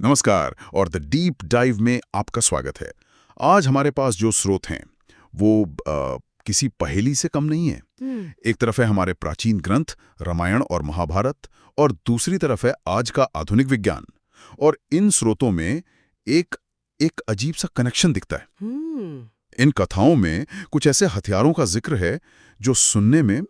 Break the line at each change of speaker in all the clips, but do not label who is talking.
नमस्कार और the deep dive में आपका स्वागत है। आज हमारे पास जो स्रोत हैं वो किसी पहेली से कम नहीं है। एक तरफ है हमारे प्राचीन ग्रंथ रामायण और महाभारत और दूसरी तरफ है आज का आधुनिक विज्ञान। और इन स्रोतों में एक अजीब सा कनेक्शन दिखता है। इन कथाओं में कुछ ऐसे हथियारों का जिक्र है जो सुनने में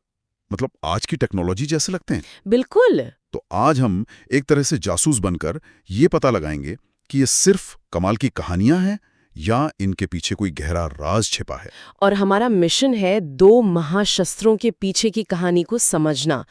मतलब आज की टेक्नोलॉजी जैसे लगते हैं।
बिल्कुल।
तो आज हम एक तरह से जासूस बनकर ये पता लगाएंगे कि ये सिर्फ कमाल की कहानियां हैं या इनके पीछे कोई गहरा राज छिपा है।
और हमारा मिशन है दो महाशस्त्रों के पीछे की कहानी को समझना,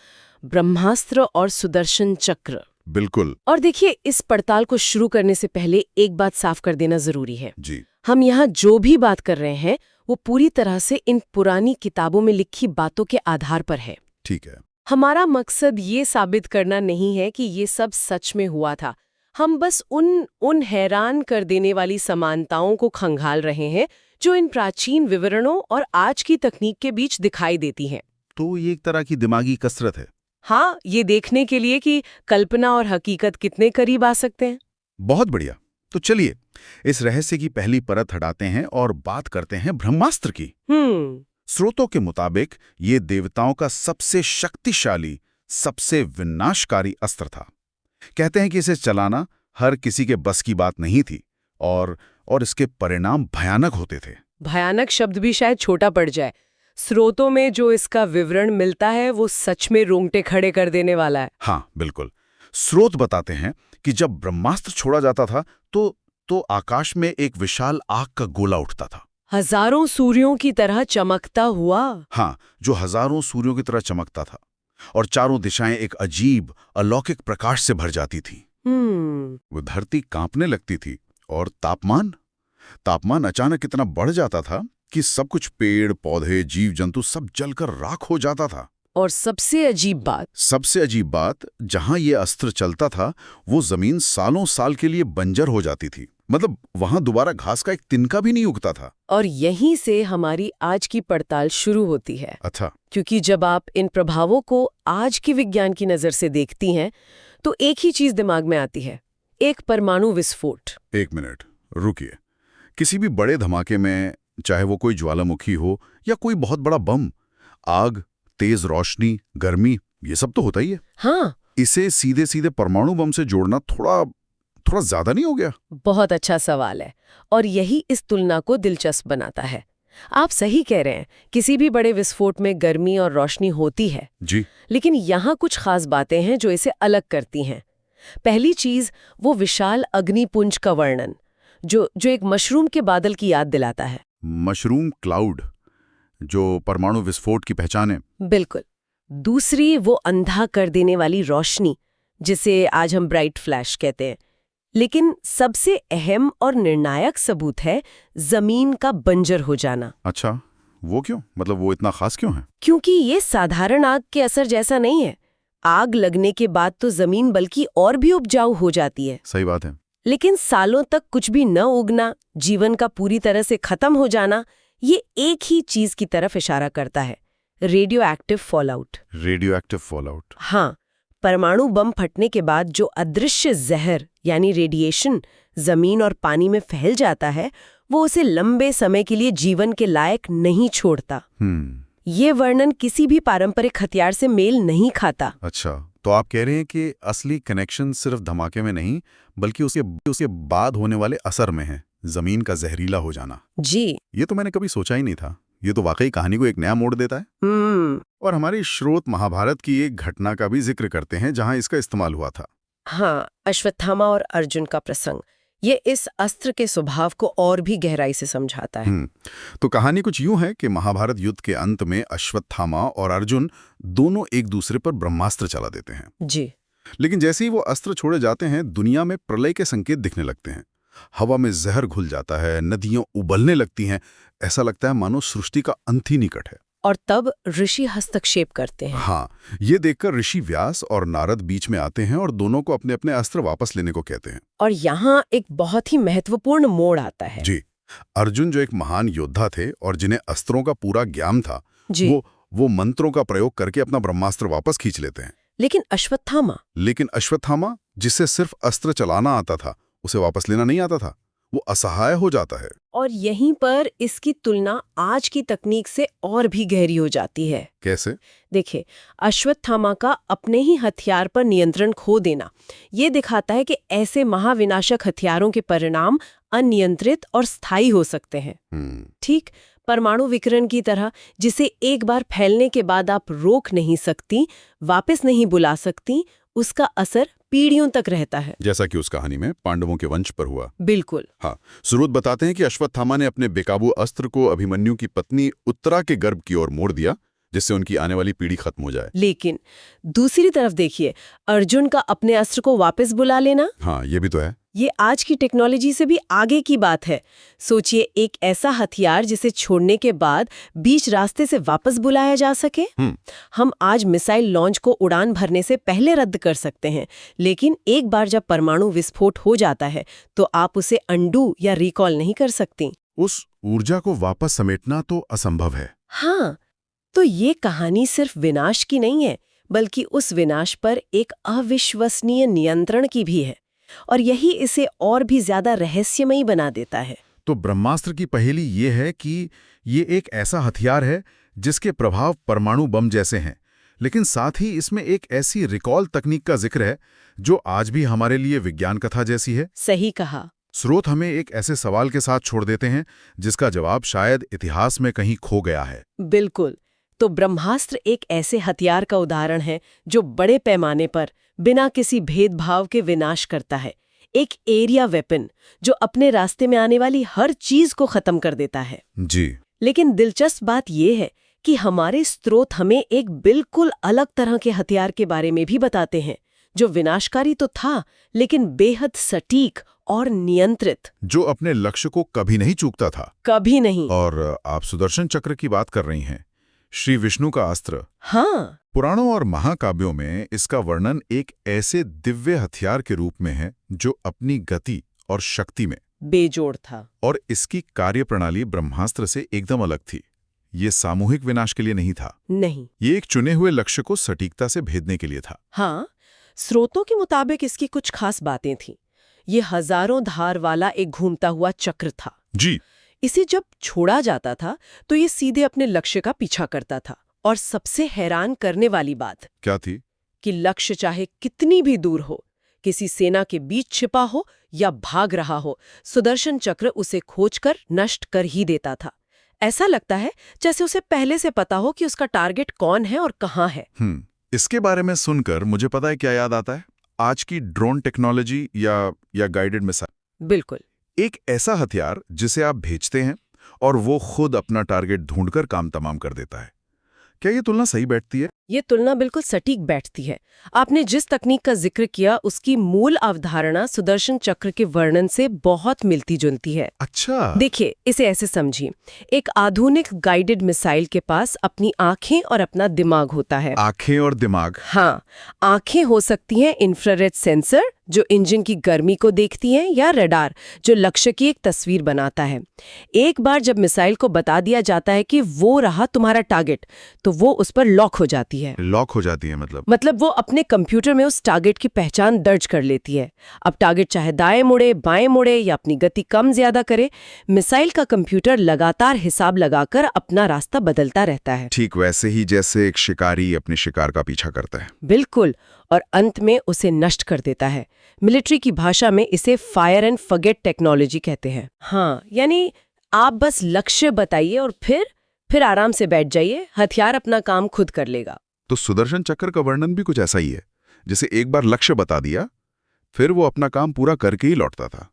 ब्रह्मास्त्र और सुदर्शन चक्र।
बिल्कुल।
और देखिए, इस पड़ताल को शुरू करने से पहले एक बात साफ कर देना जरूरी है।
जी।
हम यहाँ जो भी बात कर रहे हैं वो पूरी तरह से इन पुरानी किताबों में लिखी बातों के आधार पर है।
ठीक है।
हमारा मकसद ये साबित करना नहीं है कि ये सब सच में हुआ था। हम बस उन हैरान कर देने वाली समानताओं को खंगाल रहे हैं जो इन प्राचीन विवरणों और आज की तकनीक के बीच दिखाई देती हैं।
तो ये एक तरह की दिमागी कसरत है।
हाँ, ये देखने के लिए कि कल्पना और हकीकत कितने करीब आ सकते हैं।
बहुत बढ़िया। तो चलिए इस रहस्य की पहली परत हटाते हैं और बात करते हैं ब्रह्मास्त्र की। स्रोतों के मुताबिक ये देवताओं का सबसे शक्तिशाली, सबसे विनाशकारी अस्त्र था। कहते हैं कि इसे चलाना हर किसी के बस की बात नहीं थी और इसके परिणाम भयानक होते थे।
भयानक शब्द भी शायद छोटा पड़ जाए। स्रोतों में जो इसका विवरण मिलता है वो सच में रोंगटे खड़े कर देने वाला है।
हाँ बिल्कुल। स्रोत बताते हैं कि जब ब्रह्मास्त्र छोड़ा जाता था तो आकाश में एक विशाल आग का गोला उठता था,
हजारों सूर्यों की तरह चमकता हुआ।
हाँ, जो हजारों सूर्यों की तरह चमकता था और चारों दिशाएं एक अजीब अलौकिक प्रकाश से भर जाती थी। वो धरती कांपने लगती थी और तापमान अचानक इतना बढ़ जाता था कि सब कुछ, पेड़ पौधे जीव जंतु सब जलकर राख हो जाता था।
और सबसे अजीब बात, जहां ये अस्त्र चलता था वो जमीन सालों साल के लिए बंजर हो जाती थी। मतलब वहां दोबारा घास का एक तिनका भी नहीं उगता था। और यहीं से हमारी आज की पड़ताल शुरू होती है।
अच्छा।
क्योंकि जब आप इन प्रभावों को आज की विज्ञान की नजर से देखती हैं तो एक ही चीज दिमाग में आती है, एक परमाणु विस्फोट।
एक मिनट रुकिए। किसी भी बड़े धमाके में, चाहे वो कोई ज्वालामुखी हो या कोई बहुत बड़ा बम, आग, तेज रोशनी, गर्मी, ये सब तो होता ही है।
हाँ।
इसे सीधे सीधे परमाणु बम से जोड़ना थोड़ा ज्यादा नहीं हो गया?
बहुत अच्छा सवाल है और यही इस तुलना को दिलचस्प बनाता है। आप सही कह रहे हैं, किसी भी बड़े विस्फोट में गर्मी और रोशनी होती है
जी।
लेकिन यहाँ कुछ खास बातें हैं जो इसे अलग करती हैं। पहली चीज, वो विशाल अग्निपुंज का वर्णन जो एक मशरूम के बादल की याद दिलाता है।
मशरूम क्लाउड जो परमाणु विस्फोट की पहचान है।
बिल्कुल। दूसरी, वो अंधा कर देने वाली रोशनी जिसे आज हम ब्राइट फ्लैश कहते हैं। लेकिन सबसे अहम और निर्णायक सबूत है जमीन का बंजर हो जाना।
अच्छा, वो क्यों? मतलब वो इतना खास क्यों है?
क्योंकि ये साधारण आग के असर जैसा नहीं है। आग लगने के बाद तो जमीन बल्कि और भी उपजाऊ हो जाती है।
सही बात है।
लेकिन सालों तक कुछ भी न उगना, जीवन का पूरी तरह से खत्म हो जाना, ये एक ही चीज की तरफ इशारा करता है, radio active fallout.
Radio active fallout.
हाँ, परमाणु बम फटने के बाद जो अदृश्य जहर यानी रेडिएशन जमीन और पानी में फैल जाता है वो उसे लंबे समय के लिए जीवन के लायक नहीं छोड़ता। ये वर्णन किसी भी पारंपरिक हथियार से मेल नहीं खाता।
अच्छा, तो आप कह रहे हैं कि असली कनेक्शन सिर्फ धमाके में नहीं बल्कि उसके बाद होने वाले असर में है, जमीन का जहरीला हो जाना।
जी।
ये तो मैंने कभी सोचा ही नहीं था। ये तो वाकई कहानी को एक नया मोड़ देता है। और हमारी स्रोत महाभारत की एक घटना का भी जिक्र करते हैं जहां इसका इस्तेमाल हुआ था।
हाँ, अश्वत्थामा और अर्जुन का प्रसंग, ये इस अस्त्र के स्वभाव को और भी गहराई से समझाता है।
तो कहानी कुछ यूं है कि महाभारत युद्ध के अंत में अश्वत्थामा और अर्जुन दोनों एक दूसरे पर ब्रह्मास्त्र चला देते हैं।
जी।
लेकिन जैसे ही वो अस्त्र छोड़े जाते हैं दुनिया में प्रलय के संकेत दिखने लगते हैं। हवा में जहर घुल जाता है, नदियां उबलने लगती हैं, ऐसा लगता है मानो सृष्टि का अंत ही निकट है।
और तब ऋषि हस्तक्षेप करते हैं।
हाँ, ये देखकर ऋषि व्यास और नारद बीच में आते हैं और दोनों को अपने अपने अस्त्र वापस लेने को कहते हैं।
और यहाँ एक बहुत ही महत्वपूर्ण मोड़ आता है।
जी। अर्जुन जो एक महान योद्धा थे और जिन्हें अस्त्रों का पूरा ज्ञान था, वो मंत्रों का प्रयोग करके अपना ब्रह्मास्त्र वापस खींच लेते हैं।
लेकिन अश्वत्थामा
जिससे सिर्फ अस्त्र चलाना आता था, उसे वापस लेना नहीं आता था, वो असहाय हो जाता है।
और यहीं पर इसकी तुलना आज की तकनीक से और भी गहरी हो जाती है।
कैसे?
देखिए, अश्वत्थामा का अपने ही हथियार पर नियंत्रण खो देना ये दिखाता है कि ऐसे महाविनाशक हथियारों के परिणाम अनियंत्रित और स्थायी हो सकते हैं। ठीक परमाणु विकिरण की तरह, जिसे एक बार फैलने के बाद आप रोक नहीं सकती, वापस नहीं बुला सकती, उसका असर पीढ़ियों तक रहता है।
जैसा कि उस कहानी में पांडवों के वंश पर हुआ।
बिल्कुल।
हाँ, स्रोत बताते हैं कि अश्वत्थामा ने अपने बेकाबू अस्त्र को अभिमन्यु की पत्नी उत्तरा के गर्भ की ओर मोड़ दिया, जिससे उनकी आने वाली पीढ़ी खत्म हो जाए।
लेकिन दूसरी तरफ देखिए, अर्जुन का अपने अस्त्र को वापस बुला लेना,
हाँ, ये भी तो है।
ये आज की टेक्नोलॉजी से भी आगे की बात है। सोचिए, एक ऐसा हथियार जिसे छोड़ने के बाद बीच रास्ते से वापस बुलाया जा सके। हम आज मिसाइल लॉन्च को उड़ान भरने से पहले रद्द कर सकते हैं, लेकिन एक बार जब परमाणु विस्फोट हो जाता है तो आप उसे अंडू या रिकॉल नहीं कर सकती।
उस ऊर्जा को वापस समेटना तो असंभव है।
हाँ, तो ये कहानी सिर्फ विनाश की नहीं है, बल्कि उस विनाश पर एक अविश्वसनीय नियंत्रण की भी है, और यही इसे और भी ज्यादा रहस्यमयी बना देता है।
तो ब्रह्मास्त्र की पहेली ये है कि ये एक ऐसा हथियार है जिसके प्रभाव परमाणु बम जैसे हैं, लेकिन साथ ही इसमें एक ऐसी रिकॉल तकनीक का जिक्र है जो आज भी हमारे लिए विज्ञान कथा जैसी है।
सही कहा।
स्रोत हमें एक ऐसे सवाल के साथ छोड़ देते हैं जिसका जवाब शायद इतिहास में कहीं खो गया है।
बिल्कुल। तो ब्रह्मास्त्र एक ऐसे हथियार का उदाहरण है जो बड़े पैमाने पर बिना किसी भेदभाव के विनाश करता है। एक एरिया वेपन जो अपने रास्ते में आने वाली हर चीज को खत्म कर देता है।
जी।
लेकिन दिलचस्प बात यह है कि हमारे स्रोत हमें एक बिल्कुल अलग तरह के हथियार के बारे में भी बताते हैं, जो विनाशकारी तो था, लेकिन बेहद सटीक और नियंत्रित,
जो अपने लक्ष्य को कभी नहीं चूकता था।
कभी नहीं।
और आप सुदर्शन चक्र की बात कर रही हैं, श्री विष्णु का अस्त्र।
हाँ।
पुराणों और महाकाव्यों में इसका वर्णन एक ऐसे दिव्य हथियार के रूप में है जो अपनी गति और शक्ति में
बेजोड़ था।
और इसकी कार्यप्रणाली ब्रह्मास्त्र से एकदम अलग थी। ये सामूहिक विनाश के लिए नहीं था।
नहीं,
ये एक चुने हुए लक्ष्य को सटीकता से भेदने के लिए था।
हाँ, स्रोतों के मुताबिक इसकी कुछ खास बातें थीं। ये हजारों धार वाला एक घूमता हुआ चक्र था।
जी।
इसे जब छोड़ा जाता था तो ये सीधे अपने लक्ष्य का पीछा करता था। और सबसे हैरान करने वाली बात
क्या थी?
कि लक्ष्य चाहे कितनी भी दूर हो, किसी सेना के बीच छिपा हो या भाग रहा हो, सुदर्शन चक्र उसे खोजकर नष्ट कर ही देता था। ऐसा लगता है जैसे उसे पहले से पता हो कि उसका टारगेट कौन है और कहाँ है।
इसके बारे में सुनकर मुझे पता है क्या याद आता है? आज की ड्रोन टेक्नोलॉजी या गाइडेड मिसाइल।
बिल्कुल।
एक ऐसा हथियार जिसे आप भेजते हैं और वो खुद अपना टारगेट ढूंढकर काम तमाम कर देता है। क्या ये तुलना सही बैठती है?
ये तुलना बिल्कुल सटीक बैठती है। आपने जिस तकनीक का जिक्र किया उसकी मूल अवधारणा सुदर्शन चक्र के वर्णन से बहुत मिलती जुलती है।
अच्छा।
देखिए, इसे ऐसे समझिए, एक आधुनिक गाइडेड मिसाइल के पास अपनी आंखें और अपना दिमाग होता है।
आंखें और दिमाग?
हाँ, आंखें हो सकती हैं इंफ्रारेड सेंसर जो इंजन की गर्मी को देखती हैं, या रडार जो लक्ष्य की एक तस्वीर बनाता है। एक बार जब मिसाइल को बता दिया जाता है कि वो रहा तुम्हारा टारगेट, तो वो उस पर लॉक हो जाती है।
लॉक हो जाती है
मतलब वो अपने कंप्यूटर में उस टारगेट की पहचान दर्ज कर लेती है। अब टारगेट चाहे दाएं मुड़े, बाएं मुड़े या अपनी गति कम ज्यादा करे, मिसाइल का कंप्यूटर लगातार हिसाब लगाकर अपना रास्ता बदलता रहता है।
ठीक वैसे ही जैसे एक शिकारी अपने शिकार का पीछा करता है।
बिल्कुल। और अंत में उसे नष्ट कर देता है। मिलिट्री की भाषा में इसे फायर एंड फॉरगेट टेक्नोलॉजी कहते हैं। हाँ, यानी आप बस लक्ष्य बताइए और फिर आराम से बैठ जाइए, हथियार अपना काम खुद कर लेगा।
तो सुदर्शन चक्र का वर्णन भी कुछ ऐसा ही है, जिसे एक बार लक्ष्य बता दिया, फिर वो अपना काम पूरा करके ही लौटता था।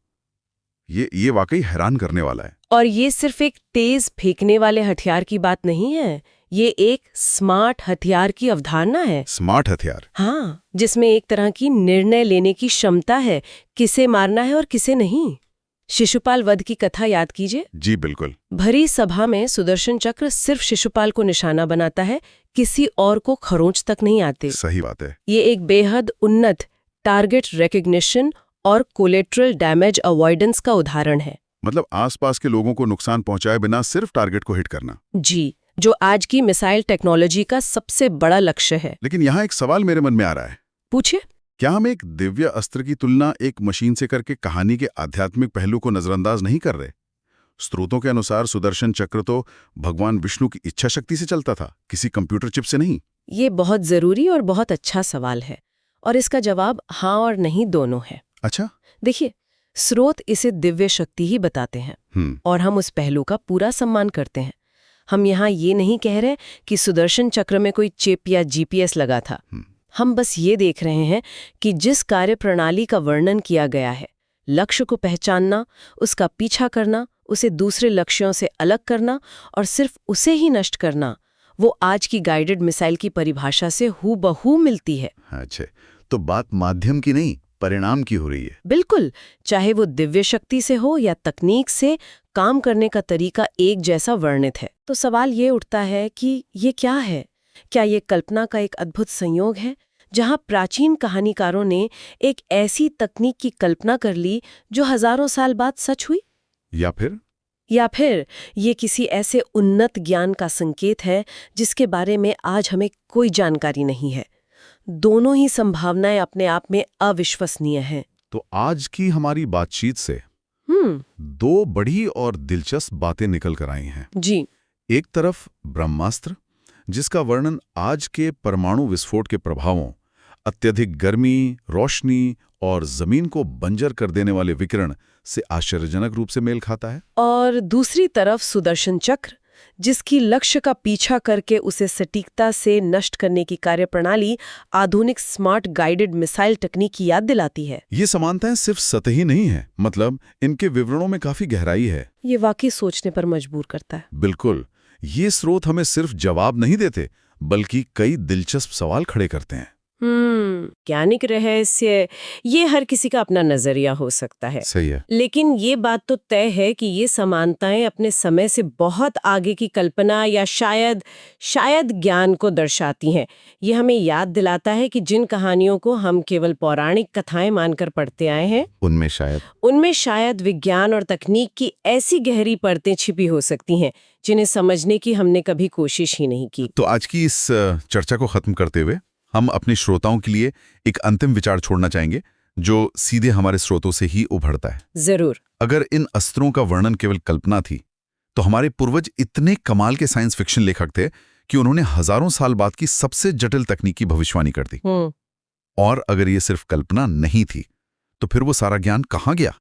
ये वाकई हैरान करने वाला है।
और ये सिर्फ एक तेज फेंकने वाले हथियार की बात नहीं है, ये एक स्मार्ट हथियार की अवधारणा है।
स्मार्ट हथियार?
हाँ, जिसमें एक तरह की निर्णय लेने की क्षमता है, किसे मारना है और किसे नहीं। शिशुपाल वध की कथा याद कीजिए।
जी बिल्कुल।
भरी सभा में सुदर्शन चक्र सिर्फ शिशुपाल को निशाना बनाता है, किसी और को खरोंच तक नहीं आते।
सही बात है।
ये एक बेहद उन्नत टारगेट रिकग्निशन और कोलेट्रल डैमेज अवॉइडेंस का उदाहरण है।
मतलब आसपास के लोगों को नुकसान पहुंचाए बिना सिर्फ टारगेट को हिट करना।
जी, जो आज की मिसाइल टेक्नोलॉजी का सबसे बड़ा लक्ष्य है।
लेकिन यहाँ एक सवाल मेरे मन में आ रहा है।
पूछिए।
क्या हम एक दिव्य अस्त्र की तुलना एक मशीन से करके कहानी के आध्यात्मिक पहलू को नजरअंदाज नहीं कर रहे? स्रोतों के अनुसार सुदर्शन चक्र तो भगवान विष्णु की इच्छा शक्ति से चलता था, किसी कंप्यूटर चिप से नहीं।
ये बहुत जरूरी और बहुत अच्छा सवाल है, और इसका जवाब हाँ और नहीं दोनों है।
अच्छा।
देखिए, स्रोत इसे दिव्य शक्ति ही बताते हैं और हम उस पहलू का पूरा सम्मान करते हैं। हम यहाँ ये नहीं कह रहे कि सुदर्शन चक्र में कोई चिप या जीपीएस लगा था। हम बस ये देख रहे हैं कि जिस कार्य प्रणाली का वर्णन किया गया है, लक्ष्य को पहचानना, उसका पीछा करना, उसे दूसरे लक्ष्यों से अलग करना और सिर्फ उसे ही नष्ट करना, वो आज की गाइडेड मिसाइल की परिभाषा से हूबहू मिलती है।
अच्छा, तो बात माध्यम की नहीं, परिणाम की हो रही है।
बिल्कुल, चाहे वो दिव्य शक्ति से हो या तकनीक से, काम करने का तरीका एक जैसा वर्णित है। तो सवाल ये उठता है कि ये क्या है? क्या ये कल्पना का एक अद्भुत संयोग है, जहां प्राचीन कहानीकारों ने एक ऐसी तकनीक की कल्पना कर ली जो हजारों साल बाद सच हुई? या फिर ये किसी ऐसे उन्नत ज्ञान का संकेत है जिसके बारे में आज हमें कोई जानकारी नहीं है? दोनों ही संभावनाएं अपने आप में अविश्वसनीय हैं।
तो आज की हमारी बातचीत से दो बड़ी और दिलचस्प बातें निकल कर आई हैं।
जी।
एक तरफ ब्रह्मास्त्र, जिसका वर्णन आज के परमाणु विस्फोट के प्रभावों, अत्यधिक गर्मी, रोशनी और जमीन को बंजर कर देने वाले विकिरण से आश्चर्यजनक रूप से मेल खाता है।
और दूसरी तरफ सुदर्शन चक्र, जिसकी लक्ष्य का पीछा करके उसे सटीकता से नष्ट करने की कार्यप्रणाली आधुनिक स्मार्ट गाइडेड मिसाइल तकनीक की याद दिलाती है।
ये समानताएं सिर्फ सतही नहीं है, मतलब इनके विवरणों में काफी गहराई है।
ये वाकई सोचने पर मजबूर करता है।
बिल्कुल, ये स्रोत हमें सिर्फ जवाब नहीं देते, बल्कि कई दिलचस्प सवाल खड़े करते हैं।
वैज्ञानिक रहस्य, ये हर किसी का अपना नजरिया हो सकता है।
सही है।
लेकिन ये बात तो तय है कि ये समानताएं अपने समय से बहुत आगे की कल्पना या शायद ज्ञान को दर्शाती हैं। ये हमें याद दिलाता है कि जिन कहानियों को हम केवल पौराणिक कथाएं मानकर पढ़ते आए हैं, उनमें शायद विज्ञान और तकनीक की ऐसी गहरी परतें छिपी हो सकती हैं जिन्हें समझने की हमने कभी कोशिश ही नहीं की।
तो आज की इस चर्चा को खत्म करते हुए हम अपने श्रोताओं के लिए एक अंतिम विचार छोड़ना चाहेंगे, जो सीधे हमारे स्रोतों से ही उभरता है।
जरूर।
अगर इन अस्त्रों का वर्णन केवल कल्पना थी, तो हमारे पूर्वज इतने कमाल के साइंस फिक्शन लेखक थे कि उन्होंने हजारों साल बाद की सबसे जटिल तकनीक की भविष्यवाणी कर दी। और अगर ये सिर्फ कल्पना नहीं थी, तो फिर वो सारा ज्ञान कहाँ गया?